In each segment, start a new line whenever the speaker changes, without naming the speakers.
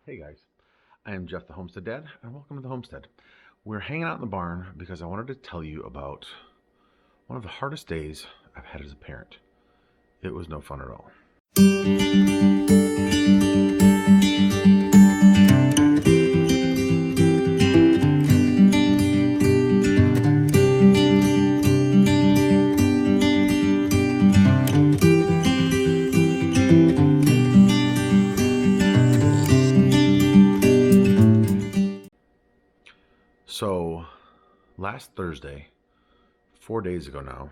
Hey guys, I am Jeff the Homestead Dad, and welcome to the Homestead. We're hanging out in the barn because I wanted to tell you about one of the hardest days I've had as a parent. It was no fun at all. So, last Thursday, 4 days ago now,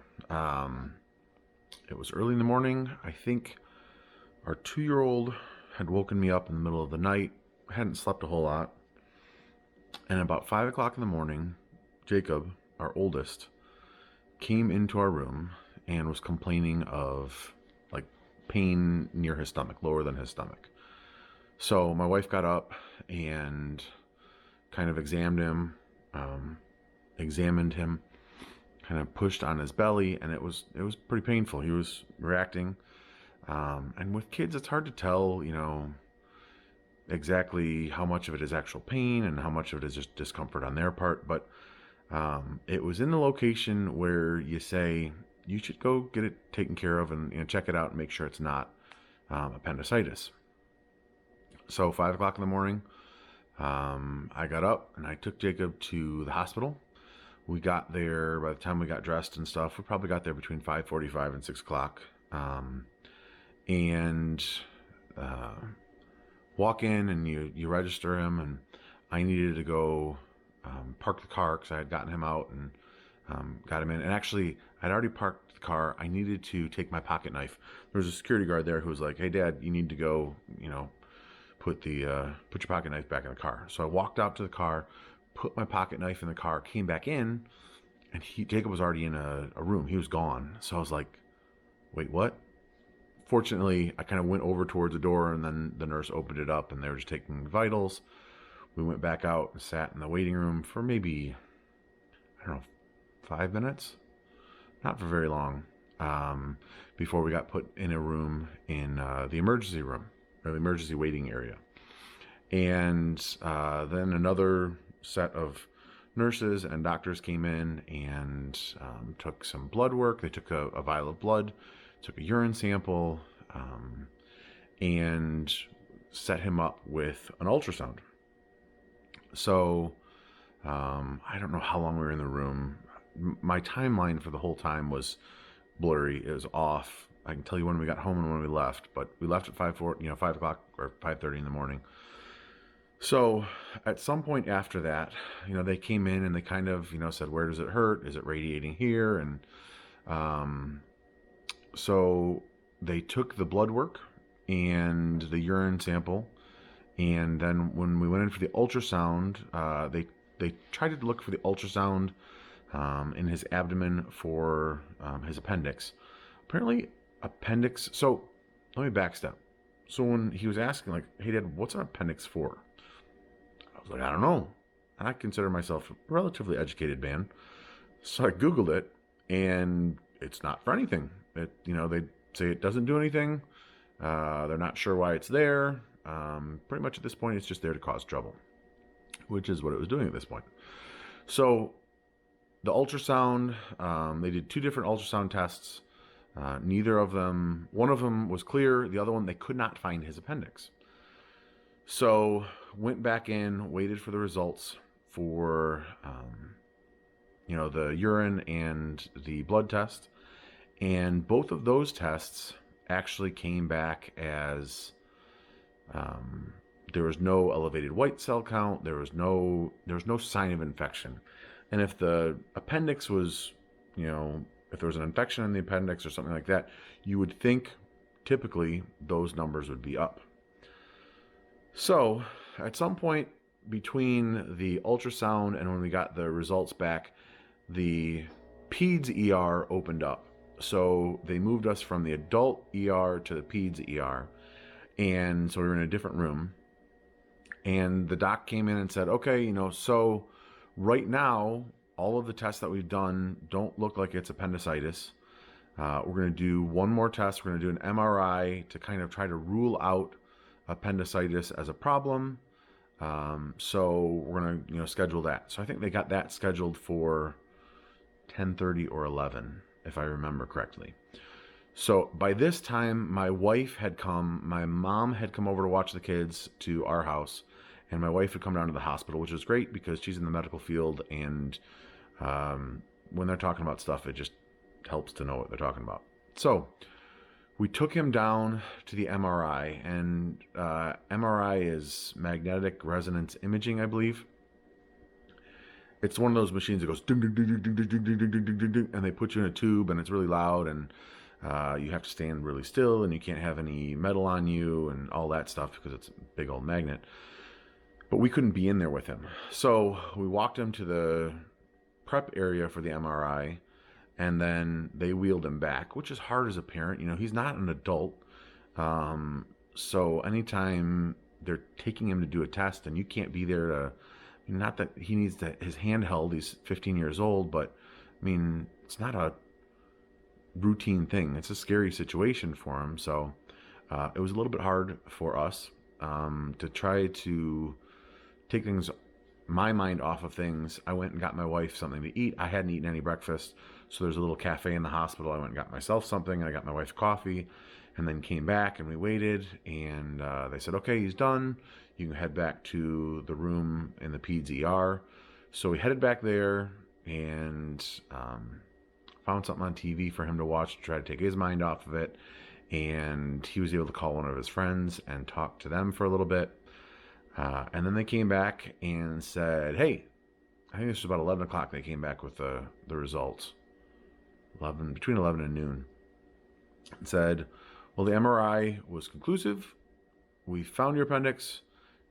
it was early in the morning. I think our 2-year-old had woken me up in the middle of the night, hadn't slept a whole lot, and about 5 o'clock in the morning, Jacob, our oldest, came into our room and was complaining of like pain near his stomach, lower than his stomach. So my wife got up and kind of examined him, kind of pushed on his belly, and it was pretty painful. He was reacting, and with kids, it's hard to tell, exactly how much of it is actual pain and how much of it is just discomfort on their part. But it was in the location where you say you should go get it taken care of and check it out and make sure it's not appendicitis. So 5 o'clock in the morning, I got up and I took Jacob to the hospital. We got there, by the time we got dressed and stuff, we probably got there between 5:45 and 6 o'clock. And walk in and you register him, and I needed to go park the car because I had gotten him out and got him in. And actually, I'd already parked the car. I needed to take my pocket knife. There was a security guard there who was like, "Hey, Dad, you need to go, put your pocket knife back in the car." So I walked out to the car, put my pocket knife in the car, came back in, and Jacob was already in a room. He was gone. So I was like, "Wait, what?" Fortunately, I kind of went over towards the door, and then the nurse opened it up, and they were just taking vitals. We went back out and sat in the waiting room for maybe, I don't know, 5 minutes, not for very long, before we got put in a room in the emergency room, or the emergency waiting area. And then another set of nurses and doctors came in and took some blood work. They took a vial of blood, took a urine sample, and set him up with an ultrasound. So I don't know how long we were in the room. My timeline for the whole time was blurry. It was off. I can tell you when we got home and when we left, but we left at 5 o'clock or 5:30 in the morning. So at some point after that, they came in and they kind of, said, "Where does it hurt? Is it radiating here?" And so they took the blood work and the urine sample, and then when we went in for the ultrasound, they tried to look for the ultrasound in his abdomen for his appendix. Apparently, appendix. So let me backstep. So when he was asking, like, "Hey, Dad, what's an appendix for?" I was like, "I don't know." And I consider myself a relatively educated man, so I Googled it, and it's not for anything. They say it doesn't do anything. They're not sure why it's there. Pretty much at this point, it's just there to cause trouble, which is what it was doing at this point. So the ultrasound, they did 2 different ultrasound tests. One of them was clear. The other one, they could not find his appendix. So went back in, waited for the results for, the urine and the blood test. And both of those tests actually came back as there was no elevated white cell count. There was no sign of infection. And if the appendix was, if there was an infection in the appendix or something like that, you would think typically those numbers would be up. So at some point between the ultrasound and when we got the results back, the peds ER opened up. So they moved us from the adult ER to the peds ER. And so we were in a different room. And the doc came in and said, "Okay, so right now, all of the tests that we've done don't look like it's appendicitis. We're going to do one more test. We're going to do an MRI to kind of try to rule out appendicitis as a problem. So we're gonna, schedule that. So I think they got that scheduled for 10:30 or 11, if I remember correctly. So by this time, my mom had come over to watch the kids to our house, and my wife had come down to the hospital, which is great because she's in the medical field, and when they're talking about stuff, it just helps to know what they're talking about. So we took him down to the MRI, and MRI is magnetic resonance imaging, I believe. It's one of those machines that goes ding, ding, ding, ding, ding, ding, ding, ding, ding, ding, ding, and they put you in a tube, and it's really loud, and you have to stand really still, and you can't have any metal on you and all that stuff because it's a big old magnet. But we couldn't be in there with him. So we walked him to the prep area for the MRI, and then they wheeled him back, which is hard as a parent. He's not an adult. So anytime they're taking him to do a test and you can't be there to, not that he needs his handheld, he's 15 years old, but I mean, it's not a routine thing. It's a scary situation for him. So it was a little bit hard for us to try to take my mind off of things. I went and got my wife something to eat. I hadn't eaten any breakfast, so there's a little cafe in the hospital. I went and got myself something, and I got my wife coffee, and then came back, and we waited, and they said, okay, he's done. You can head back to the room in the Peds ER. So we headed back there and found something on TV for him to watch to try to take his mind off of it, and he was able to call one of his friends and talk to them for a little bit. And then they came back and said, hey, I think this was about 11 o'clock. They came back with the results, between 11 and noon. And said, well, the MRI was conclusive. We found your appendix,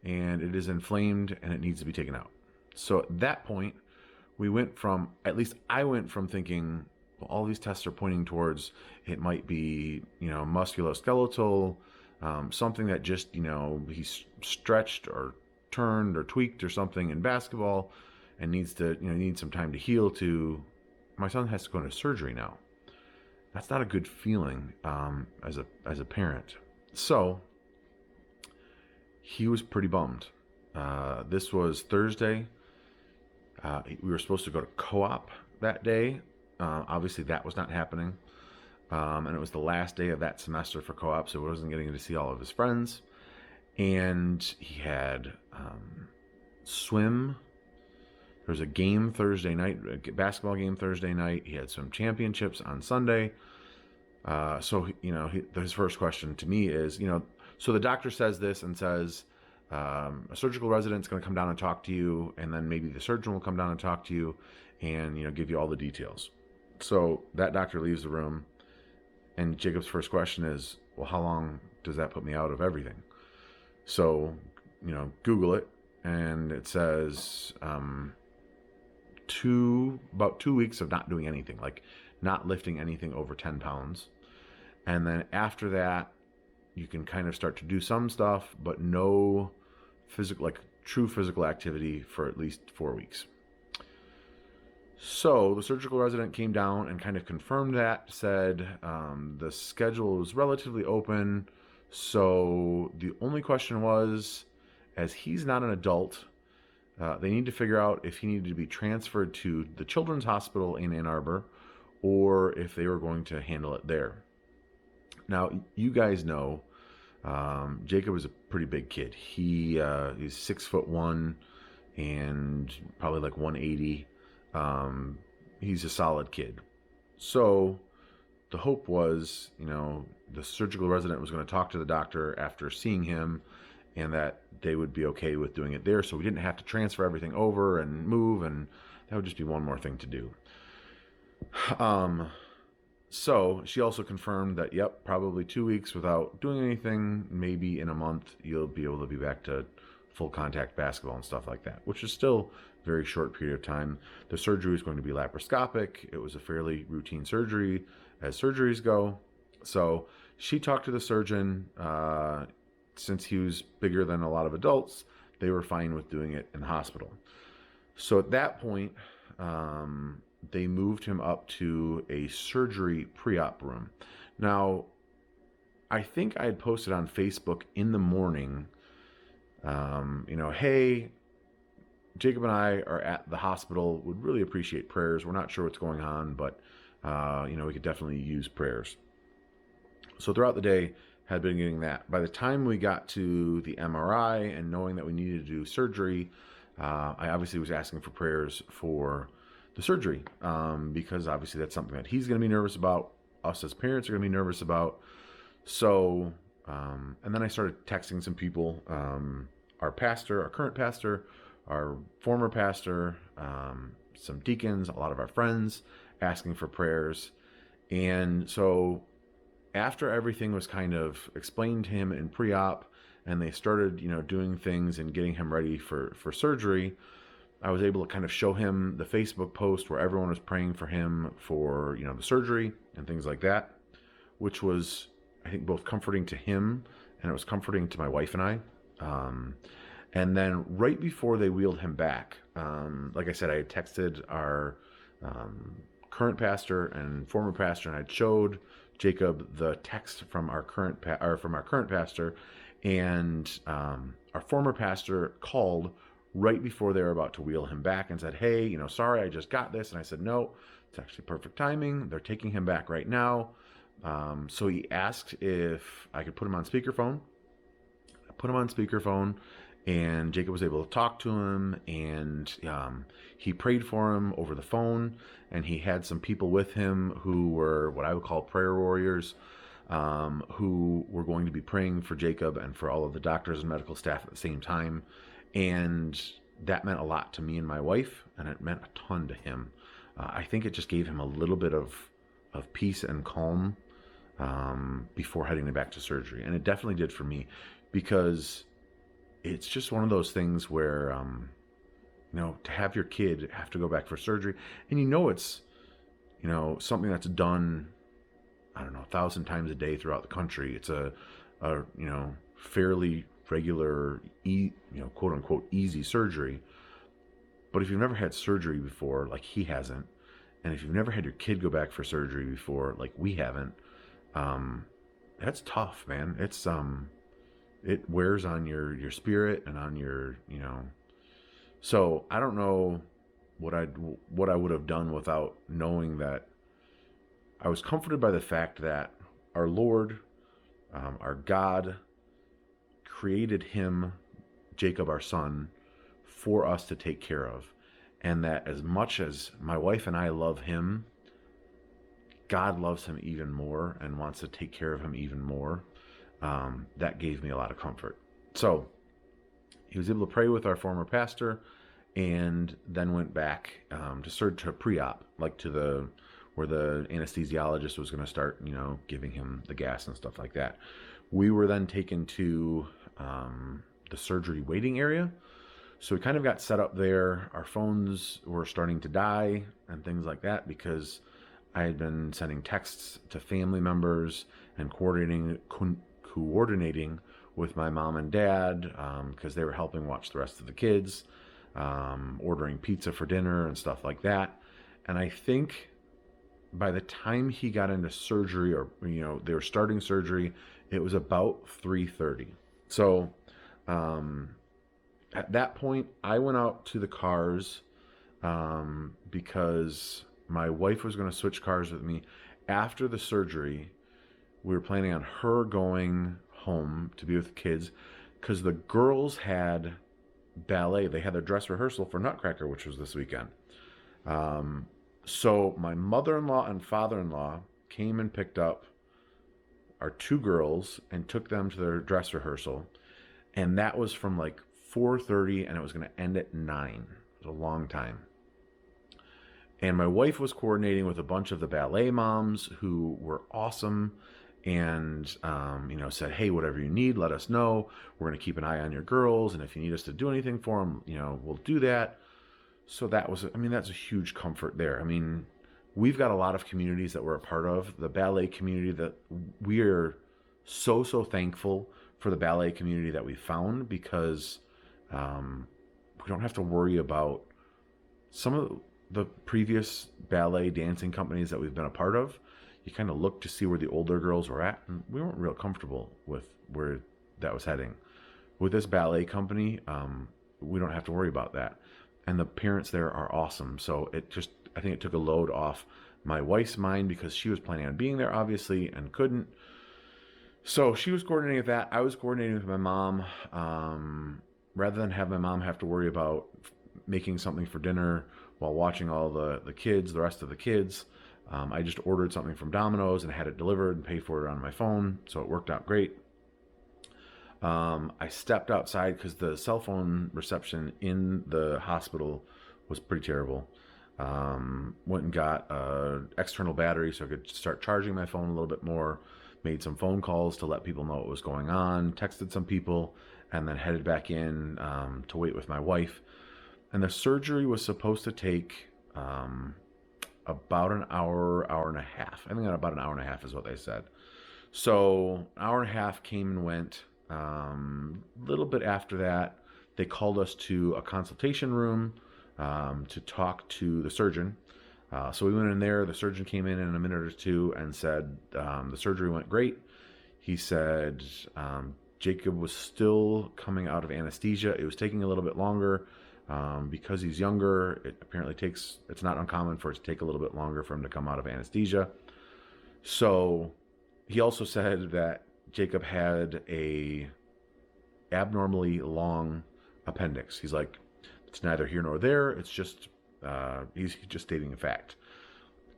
and it is inflamed, and it needs to be taken out. So at that point, at least I went from thinking, well, all these tests are pointing towards it might be, musculoskeletal, something that just, he's stretched or turned or tweaked or something in basketball and needs some time to heal, to my son has to go into surgery now. That's not a good feeling as a parent. So he was pretty bummed. This was Thursday. We were supposed to go to co-op that day. Obviously that was not happening. And it was the last day of that semester for co-op, so he wasn't getting to see all of his friends. And he had swim. There was a game Thursday night, a basketball game Thursday night. He had some championships on Sunday. So, his first question to me is, so the doctor says this and says, a surgical resident's going to come down and talk to you, and then maybe the surgeon will come down and talk to you and, give you all the details. So that doctor leaves the room, and Jacob's first question is, well, how long does that put me out of everything? So, Google it, and it says about 2 weeks of not doing anything, like not lifting anything over 10 pounds. And then after that, you can kind of start to do some stuff, but no true physical activity for at least 4 weeks. So the surgical resident came down and kind of confirmed that, said the schedule was relatively open. So the only question was, as he's not an adult, they need to figure out if he needed to be transferred to the Children's Hospital in Ann Arbor or if they were going to handle it there. Now, you guys know Jacob is a pretty big kid. He's 6'1" and probably like 180. He's a solid kid. So the hope was, the surgical resident was going to talk to the doctor after seeing him and that they would be okay with doing it there. So we didn't have to transfer everything over and move, and that would just be one more thing to do. So she also confirmed that, yep, probably 2 weeks without doing anything. Maybe in a month, you'll be able to be back to full contact basketball and stuff like that, which is still a very short period of time. The surgery is going to be laparoscopic. It was a fairly routine surgery as surgeries go. So she talked to the surgeon. Since he was bigger than a lot of adults, they were fine with doing it in the hospital. So at that point, they moved him up to a surgery pre-op room. Now, I think I had posted on Facebook in the morning, hey, Jacob and I are at the hospital. Would really appreciate prayers. We're not sure what's going on, but we could definitely use prayers. So throughout the day, had been getting that. By the time we got to the MRI and knowing that we needed to do surgery, I obviously was asking for prayers for the surgery, because obviously that's something that he's going to be nervous about. Us as parents are going to be nervous about. So, and then I started texting some people, our pastor, our current pastor, our former pastor, some deacons, a lot of our friends, asking for prayers. And so after everything was kind of explained to him in pre-op, and they started, doing things and getting him ready for surgery, I was able to kind of show him the Facebook post where everyone was praying for him for, the surgery and things like that, which was, I think, both comforting to him and it was comforting to my wife and I. And then right before they wheeled him back, like I said, I had texted our current pastor and former pastor, and I showed Jacob the text from our current pastor, and our former pastor called right before they were about to wheel him back and said, "Hey, sorry, I just got this." And I said, "No, it's actually perfect timing. They're taking him back right now." So he asked if I could put him on speakerphone. I put him on speakerphone, and Jacob was able to talk to him, and he prayed for him over the phone, and he had some people with him who were what I would call prayer warriors, who were going to be praying for Jacob and for all of the doctors and medical staff at the same time. And that meant a lot to me and my wife, and it meant a ton to him. I think it just gave him a little bit of peace and calm before heading back to surgery. And it definitely did for me, because it's just one of those things where, to have your kid have to go back for surgery, and it's, something that's done, I don't know, 1,000 times a day throughout the country. It's a fairly regular, quote unquote, easy surgery. But if you've never had surgery before, like he hasn't, and if you've never had your kid go back for surgery before, like we haven't, that's tough, man. It's, it wears on your spirit and on your, so I don't know what I would have done without knowing that. I was comforted by the fact that our Lord, our God, created him, Jacob, our son, for us to take care of. And that as much as my wife and I love him, God loves him even more and wants to take care of him even more. That gave me a lot of comfort. So he was able to pray with our former pastor, and then went back to pre-op, like to where the anesthesiologist was going to start, giving him the gas and stuff like that. We were then taken to the surgery waiting area. So we kind of got set up there. Our phones were starting to die and things like that, because I had been sending texts to family members and coordinating with my mom and dad, because they were helping watch the rest of the kids, ordering pizza for dinner and stuff like that. And I think by the time he got into surgery, or they were starting surgery, it was about 3:30. So at that point, I went out to the cars, because my wife was going to switch cars with me after the surgery. We were planning on her going home to be with the kids, because the girls had ballet. They had their dress rehearsal for Nutcracker, which was this weekend. So my mother-in-law and father-in-law came and picked up our two girls and took them to their dress rehearsal. And that was from like 4:30, and it was going to end at 9. It was a long time. And my wife was coordinating with a bunch of the ballet moms who were awesome, and said, "Hey, whatever you need, let us know. We're going to keep an eye on your girls, and if you need us to do anything for them, we'll do that." So that's a huge comfort there. We've got a lot of communities that we're a part of. The ballet community, that we are so thankful for the ballet community that we found, because we don't have to worry about some of the previous ballet dancing companies that we've been a part of. you kind of looked to see where the older girls were at, and we weren't real comfortable with where that was heading. With this ballet company, we don't have to worry about that. And the parents there are awesome. So I think it took a load off my wife's mind because she was planning on being there, obviously, and couldn't. So she was coordinating with that. I was coordinating with my mom. Rather than have my mom have to worry about making something for dinner while watching all the rest of the kids, I just ordered something from Domino's and had it delivered and paid for it on my phone. So it worked out great. I stepped outside because the cell phone reception in the hospital was pretty terrible. Went and got an external battery so I could start charging my phone a little bit more. Made some phone calls to let people know what was going on. Texted some people, and then headed back in to wait with my wife. And the surgery was supposed to take about an hour, hour and a half. I think about an hour and a half is what they said. So an hour and a half came and went. A little bit after that, they called us to a consultation room to talk to the surgeon. So we went in there. The surgeon came in a minute or two and said the surgery went great. He said Jacob was still coming out of anesthesia. It was taking a little bit longer because he's younger. It's not uncommon for it to take a little bit longer for him to come out of anesthesia. So he also said that Jacob had a abnormally long appendix. He's like, it's neither here nor there. It's just, he's just stating a fact.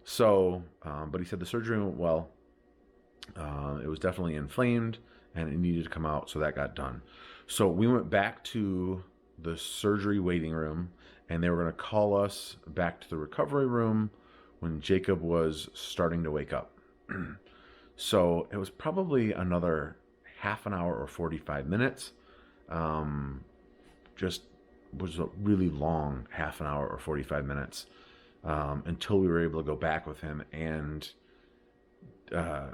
So, but he said the surgery went well. It was definitely inflamed and it needed to come out. So that got done. So we went back to the surgery waiting room and they were going to call us back to the recovery room when Jacob was starting to wake up. So it was probably another half an hour or 45 minutes. Just was a really long half an hour or 45 minutes until we were able to go back with him. And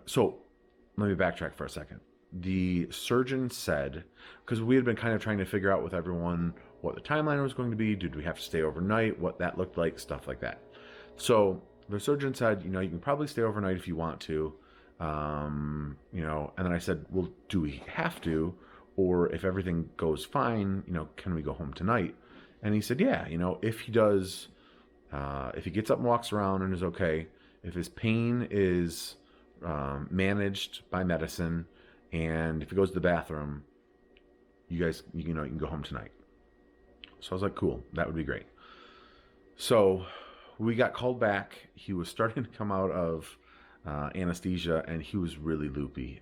so let me backtrack for a second. The surgeon said, because we had been kind of trying to figure out with everyone what the timeline was going to be, did we have to stay overnight, what that looked like, stuff like that. So the surgeon said, you can probably stay overnight if you want to. And then I said, well, do we have to, or if everything goes fine, can we go home tonight? And he said, yeah, if he does, if he gets up and walks around and is okay, if his pain is, managed by medicine, and if he goes to the bathroom, you can go home tonight. So I was like, cool, that would be great. So we got called back. He was starting to come out of anesthesia, and he was really loopy.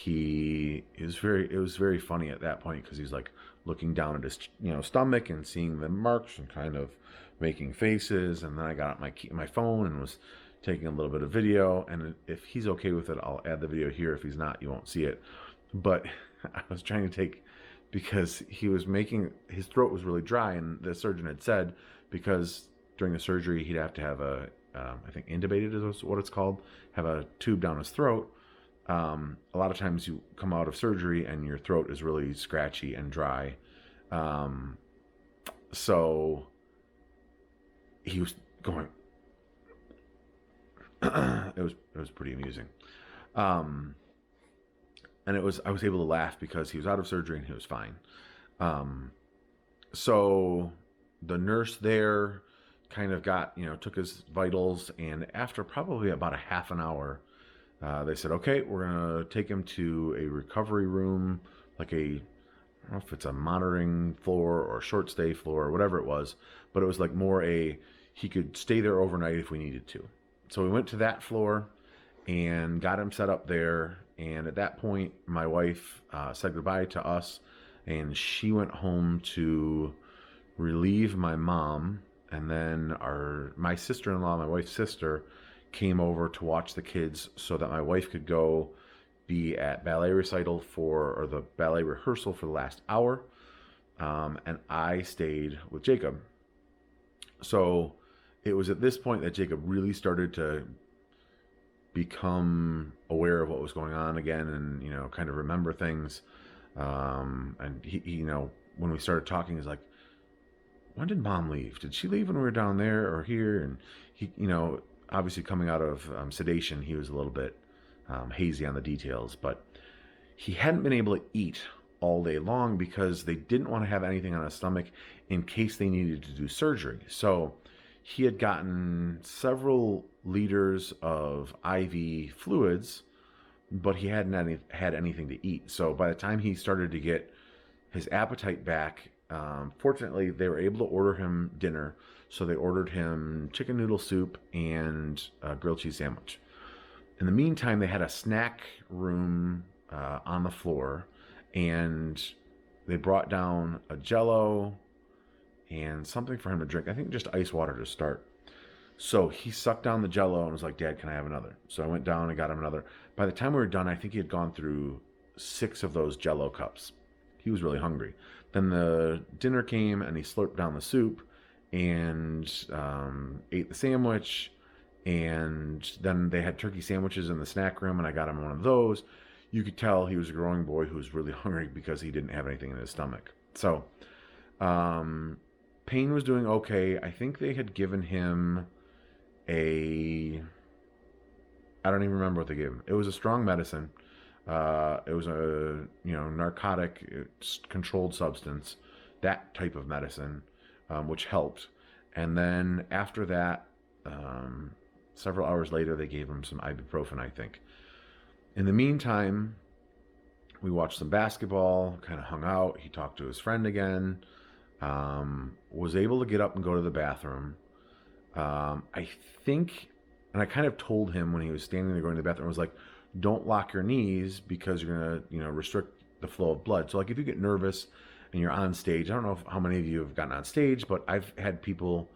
It was very funny at that point because he's like looking down at his stomach and seeing the marks and kind of making faces. And then I got out my phone and was taking a little bit of video. And if he's okay with it, I'll add the video here. If he's not, you won't see it. But I was trying to take, because his throat was really dry, and the surgeon had said because during the surgery he'd have to have I think intubated is what it's called, have a tube down his throat. A lot of times you come out of surgery and your throat is really scratchy and dry. So he was going, it was pretty amusing. And I was able to laugh because he was out of surgery and he was fine. So the nurse there kind of took his vitals, and after probably about a half an hour, they said, okay, we're going to take him to a recovery room, like I don't know if it's a monitoring floor or a short stay floor or whatever it was, but it was like more he could stay there overnight if we needed to. So we went to that floor and got him set up there. And at that point, my wife said goodbye to us, and she went home to relieve my mom. And then my sister-in-law, my wife's sister, came over to watch the kids so that my wife could go be at ballet recital or the ballet rehearsal for the last hour. And I stayed with Jacob. So it was at this point that Jacob really started to become aware of what was going on again, and kind of remember things. And he when we started talking, he's like, when did Mom leave? Did she leave when we were down there or here? And he obviously coming out of sedation, he was a little bit hazy on the details, but he hadn't been able to eat all day long because they didn't want to have anything on his stomach in case they needed to do surgery. So he had gotten several liters of IV fluids, but he hadn't had anything to eat. So by the time he started to get his appetite back, fortunately, they were able to order him dinner. So they ordered him chicken noodle soup and a grilled cheese sandwich. In the meantime, they had a snack room on the floor, and they brought down a Jello and something for him to drink. I think just ice water to start. So he sucked down the Jello and was like, "Dad, can I have another?" So I went down and got him another. By the time we were done, I think he had gone through 6 of those Jello cups. He was really hungry. Then the dinner came, and he slurped down the soup and ate the sandwich. And then they had turkey sandwiches in the snack room, and I got him one of those. You could tell he was a growing boy who was really hungry because he didn't have anything in his stomach. So Payne was doing okay. I think they had given him I don't even remember what they gave him. It was a strong medicine. It was a narcotic controlled substance, that type of medicine, which helped. And then after that, several hours later, they gave him some ibuprofen, I think. In the meantime, we watched some basketball, kind of hung out. He talked to his friend again, was able to get up and go to the bathroom. I think, and I kind of told him when he was standing there going to the bathroom, I was like, don't lock your knees because you're going to, restrict the flow of blood. So like if you get nervous and you're on stage, I don't know how many of you have gotten on stage, but I've had people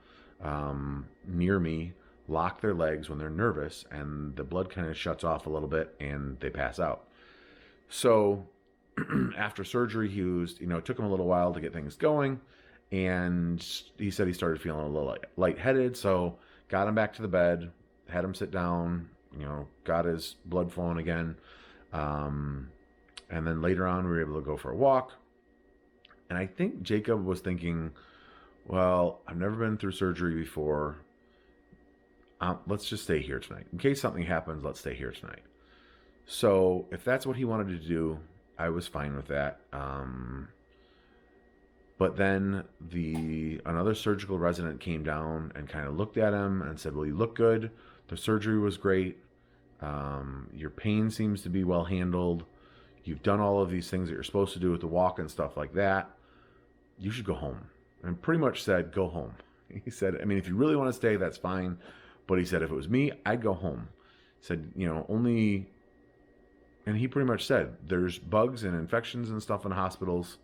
near me lock their legs when they're nervous, and the blood kind of shuts off a little bit and they pass out. So after surgery, he was, it took him a little while to get things going, and he said he started feeling a little lightheaded. So got him back to the bed, had him sit down, got his blood flowing again. And then later on, we were able to go for a walk. And I think Jacob was thinking, well, I've never been through surgery before. Let's just stay here tonight. In case something happens, let's stay here tonight. So if that's what he wanted to do, I was fine with that. But then another surgical resident came down and kind of looked at him and said, well, you look good. The surgery was great. Your pain seems to be well handled. You've done all of these things that you're supposed to do with the walk and stuff like that. You should go home. And pretty much said, go home. He said, if you really want to stay, that's fine. But he said, if it was me, I'd go home. He said, and he pretty much said, there's bugs and infections and stuff in hospitals.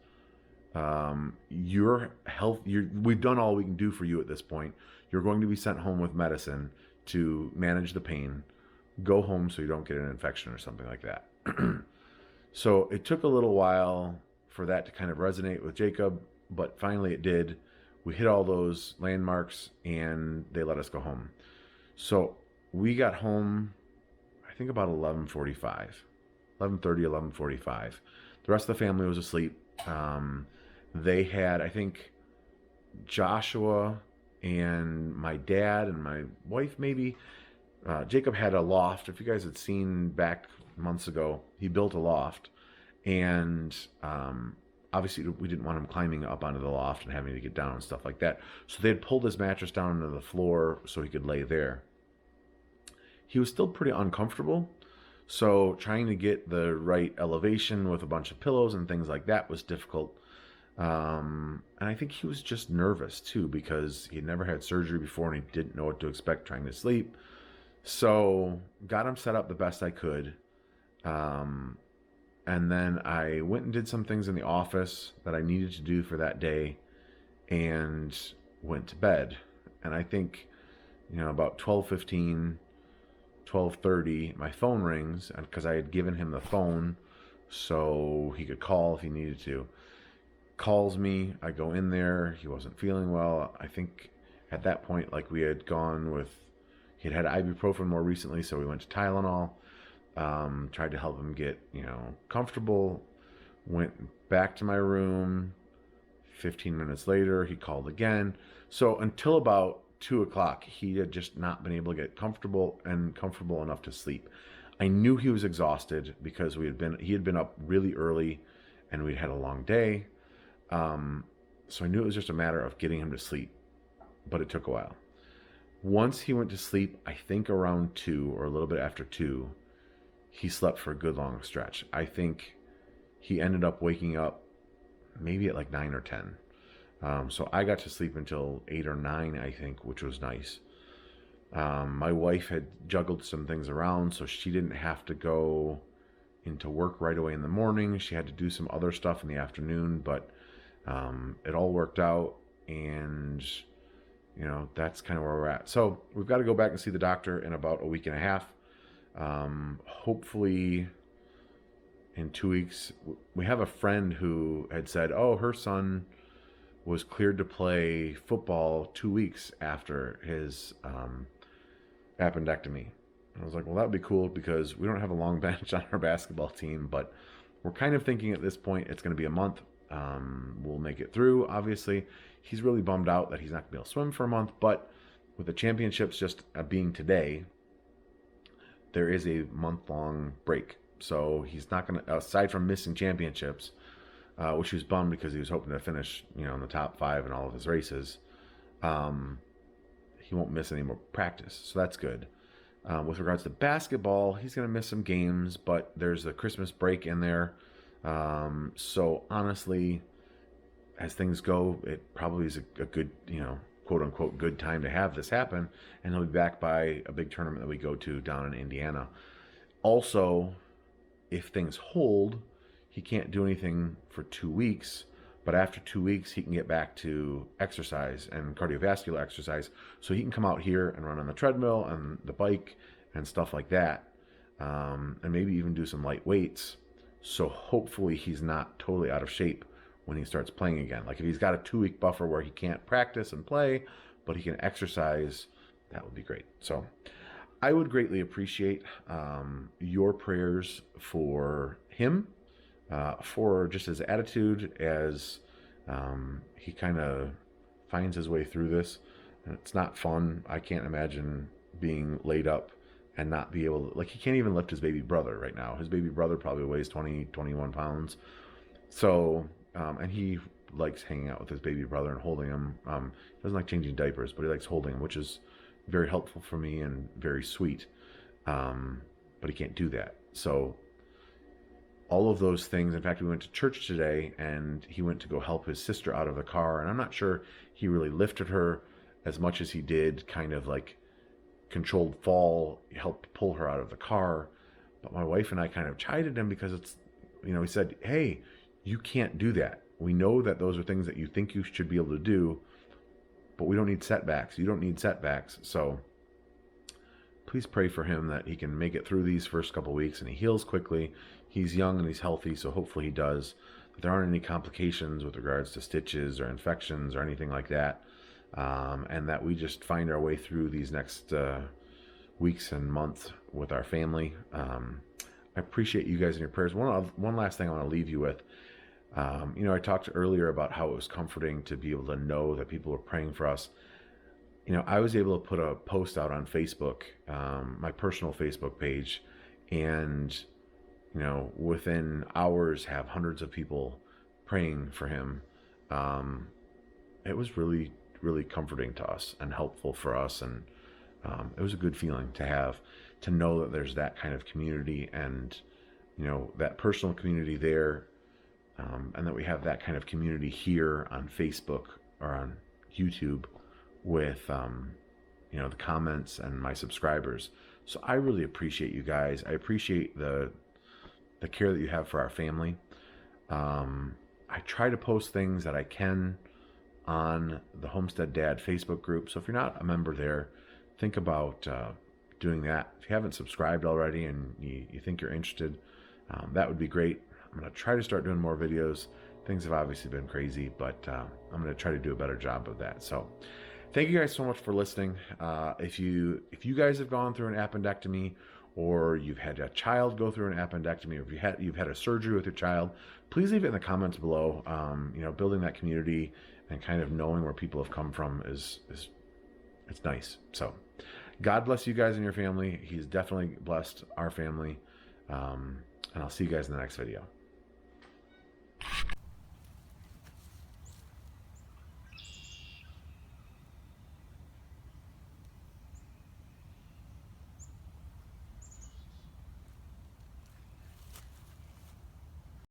Your health, we've done all we can do for you at this point. You're going to be sent home with medicine to manage the pain. Go home so you don't get an infection or something like that. So it took a little while for that to kind of resonate with Jacob, but finally it did. We hit all those landmarks and they let us go home. So we got home, I think about 11:45, 11:30, 11:45. The rest of the family was asleep. They had, I think, Joshua and my dad and my wife, maybe. Jacob had a loft. If you guys had seen back months ago, he built a loft. And obviously we didn't want him climbing up onto the loft and having to get down and stuff like that. So they had pulled his mattress down into the floor so he could lay there. He was still pretty uncomfortable. So trying to get the right elevation with a bunch of pillows and things like that was difficult. And I think he was just nervous too, because he had never had surgery before and he didn't know what to expect trying to sleep. So got him set up the best I could. And then I went and did some things in the office that I needed to do for that day and went to bed. And I think, about 12:15, 12:30, my phone rings, and because I had given him the phone so he could call if he needed to. Calls me, I go in there, he wasn't feeling well. I think at that point, we had gone with, he'd had ibuprofen more recently, so we went to Tylenol. Tried to help him get, comfortable. Went back to my room. 15 minutes later, he called again. So until about 2 o'clock, he had just not been able to get comfortable enough to sleep. I knew he was exhausted because he had been up really early and we'd had a long day. So I knew it was just a matter of getting him to sleep, but it took a while. Once he went to sleep, I think around 2 or a little bit after 2, he slept for a good long stretch. I think he ended up waking up maybe at like 9 or 10. So I got to sleep until 8 or 9, I think, which was nice. My wife had juggled some things around, so she didn't have to go into work right away in the morning. She had to do some other stuff in the afternoon, but it all worked out, and that's kind of where we're at. So we've got to go back and see the doctor in about a week and a half. Hopefully in 2 weeks. We have a friend who had said, oh, her son was cleared to play football 2 weeks after his appendectomy. I was like, well, that would be cool because we don't have a long bench on our basketball team, but we're kind of thinking at this point it's going to be a month. We'll make it through. Obviously, he's really bummed out that he's not going to be able to swim for a month, but with the championships just being today, there is a month-long break. So he's not going to, aside from missing championships, which he was bummed because he was hoping to finish, in the top 5 in all of his races, he won't miss any more practice. So that's good. With regards to basketball, he's going to miss some games, but there's a Christmas break in there. So honestly, as things go, it probably is a good, quote unquote, good time to have this happen. And he'll be back by a big tournament that we go to down in Indiana. Also, if things hold, he can't do anything for 2 weeks, but after 2 weeks, he can get back to exercise and cardiovascular exercise. So he can come out here and run on the treadmill and the bike and stuff like that. And maybe even do some light weights. So hopefully he's not totally out of shape when he starts playing again. Like if he's got a 2-week buffer where he can't practice and play, but he can exercise, that would be great. So I would greatly appreciate your prayers for him, for just his attitude as he kind of finds his way through this. And it's not fun. I can't imagine being laid up and not be able to, like, he can't even lift his baby brother right now. His baby brother probably weighs 20, 21 pounds. So, and he likes hanging out with his baby brother and holding him. He doesn't like changing diapers, but he likes holding him, which is very helpful for me and very sweet. But he can't do that. So all of those things, in fact, we went to church today and he went to go help his sister out of the car. And I'm not sure he really lifted her as much as he did kind of like controlled fall, helped pull her out of the car. But my wife and I kind of chided him because it's, he said, hey, you can't do that. We know that those are things that you think you should be able to do, but we don't need setbacks. You don't need setbacks. So please pray for him that he can make it through these first couple weeks and he heals quickly. He's young and he's healthy, so hopefully he does. That there aren't any complications with regards to stitches or infections or anything like that. And that we just find our way through these next weeks and months with our family. I appreciate you guys and your prayers. One last thing I want to leave you with. I talked earlier about how it was comforting to be able to know that people were praying for us. I was able to put a post out on Facebook, my personal Facebook page, and, within hours have hundreds of people praying for him. It was really, really comforting to us and helpful for us. And it was a good feeling to know that there's that kind of community and, that personal community there. And that we have that kind of community here on Facebook or on YouTube with, the comments and my subscribers. So I really appreciate you guys. I appreciate the care that you have for our family. I try to post things that I can on the Homestead Dad Facebook group. So if you're not a member there, think about doing that. If you haven't subscribed already and you think you're interested, that would be great. I'm going to try to start doing more videos. Things have obviously been crazy, but I'm going to try to do a better job of that. So thank you guys so much for listening. If you guys have gone through an appendectomy, or you've had a child go through an appendectomy, or if you've had a surgery with your child, please leave it in the comments below. Building that community and kind of knowing where people have come from is It's nice. So God bless you guys and your family. He's definitely blessed our family. And I'll see you guys in the next video.